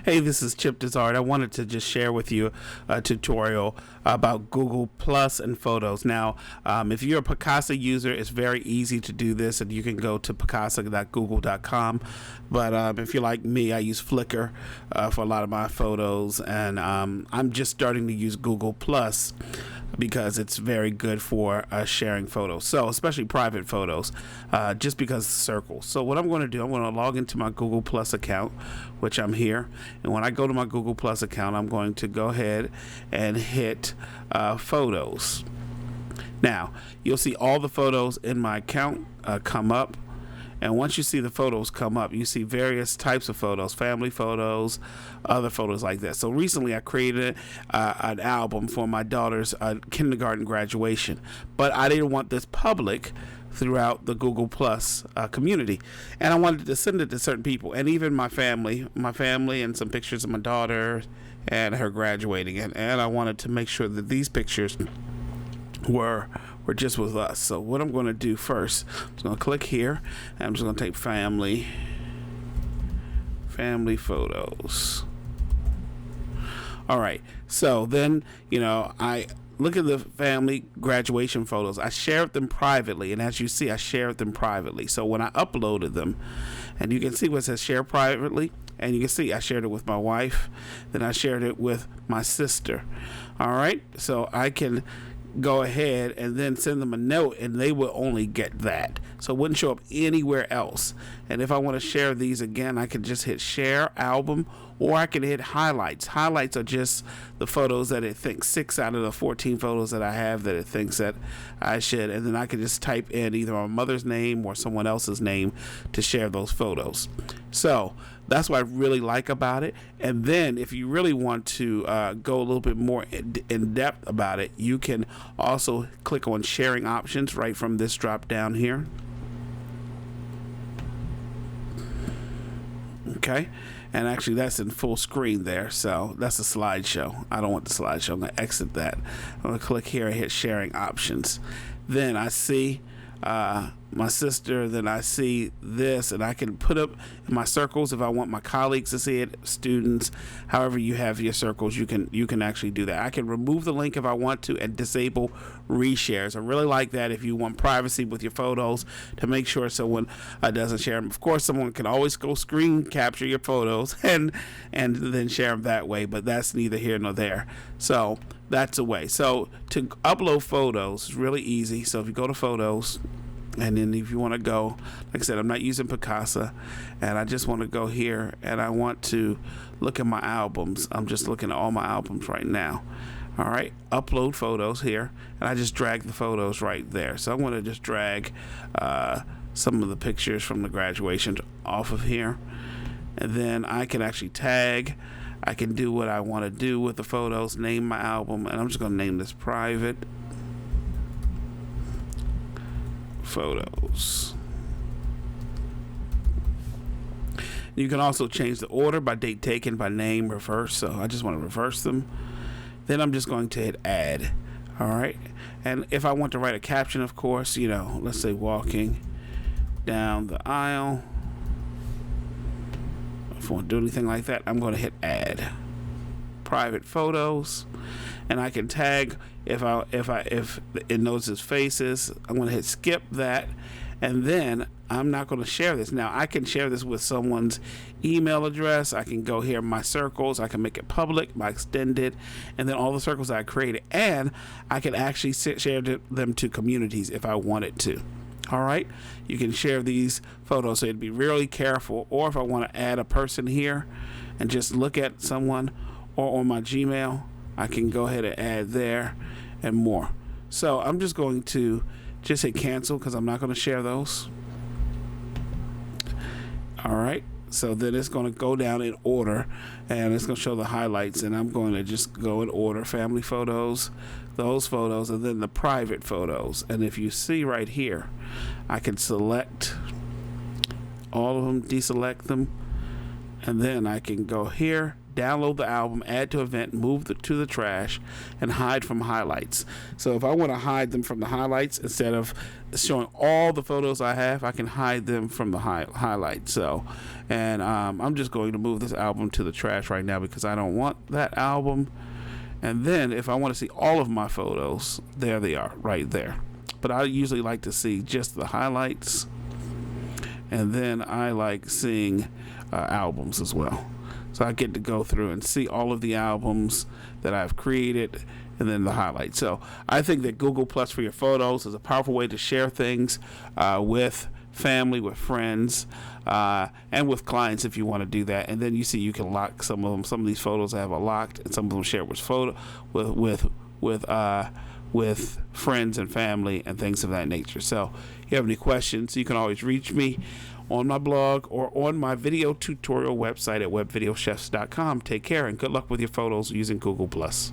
Hey, this is Chip Desart. I wanted to just share with you a tutorial about Google Plus and Photos. Now, if you're a Picasa user, it's very easy to do this, and you can go to picasa.google.com. But if you're like me, I use Flickr for a lot of my photos, and I'm just starting to use Google Plus because it's very good for sharing photos, so especially private photos, just because it's circles. So what I'm going to do, I'm going to log into my Google Plus account, which I'm here, and when I go to my Google Plus account, I'm going to go ahead and hit photos. Now you'll see all the photos in my account come up. And once you see the photos come up, you see various types of photos, family photos, other photos like that. So recently I created an album for my daughter's kindergarten graduation, but I didn't want this public throughout the Google Plus community. And I wanted to send it to certain people, and even my family and some pictures of my daughter and her graduating. And I wanted to make sure that these pictures were just with us. So what I'm going to do first, I'm just going to click here, and I'm just going to take family photos. All right, so then I look at the family graduation photos. I shared them privately, and as you see, I shared them privately. So when I uploaded them, and you can see what it says share privately, and you can see I shared it with my wife, then I shared it with my sister. All right, so I can go ahead and then send them a note, and they will only get that, so it wouldn't show up anywhere else. And if I want to share these again, I can just hit share album, or I can hit highlights. Highlights are just the photos that it thinks, 6 out of the 14 photos that I have that it thinks that I should, and then I can just type in either my mother's name or someone else's name to share those photos. So that's what I really like about it. And then if you really want to go a little bit more in depth about it, you can also click on sharing options right from this drop down here. Okay, and actually that's in full screen there, so that's a slideshow. I don't want the slideshow. I'm going to exit that. I'm going to click here and hit sharing options. Then I see my sister, then I see this, and I can put up in my circles if I want my colleagues to see it, students, however you have your circles, you can actually do that. I can remove the link if I want to and disable reshares. I really like that if you want privacy with your photos, to make sure someone doesn't share them. Of course, someone can always go screen capture your photos and then share them that way, but that's neither here nor there. So that's a way. So to upload photos is really easy. So if you go to photos, and then if you want to go, like I said, I'm not using Picasa, and I just want to go here, and I want to look at my albums. I'm just looking at all my albums right now. All right, upload photos here, and I just drag the photos right there. So I want to just drag some of the pictures from the graduation off of here, and then I can actually tag. I can do what I want to do with the photos, name my album, and I'm just going to name this private photos. You can also change the order by date taken, by name, reverse. So I just want to reverse them. Then I'm just going to hit add. All right, and if I want to write a caption, of course, let's say walking down the aisle. If I want to do anything like that, I'm going to hit add private photos, and I can tag if it knows its faces. I'm going to hit skip that, and then I'm not going to share this. Now I can share this with someone's email address. I can go here, my circles, I can make it public, my extended, and then all the circles that I created, and I can actually share them to communities if I wanted to. All right, you can share these photos, so you'd be really careful. Or if I want to add a person here and just look at someone, or on my Gmail, I can go ahead and add there and more. So I'm just going to just hit cancel because I'm not going to share those. All right, so then it's going to go down in order, and it's going to show the highlights, and I'm going to just go in order: family photos, those photos, and then the private photos. And if you see right here, I can select all of them, deselect them, and then I can go here, download the album, add to event, move to the trash, and hide from highlights. So if I want to hide them from the highlights, instead of showing all the photos I have, I can hide them from the highlights. So, and I'm just going to move this album to the trash right now because I don't want that album. And then if I want to see all of my photos, there they are right there. But I usually like to see just the highlights, and then I like seeing albums as well. So I get to go through and see all of the albums that I've created, and then the highlights. So I think that Google Plus for your photos is a powerful way to share things with family, with friends, and with clients if you want to do that. And then you see you can lock some of them. Some of these photos I have locked, and some of them share with friends and family and things of that nature. So if you have any questions, you can always reach me on my blog or on my video tutorial website at webvideochefs.com. Take care and good luck with your photos using Google Plus.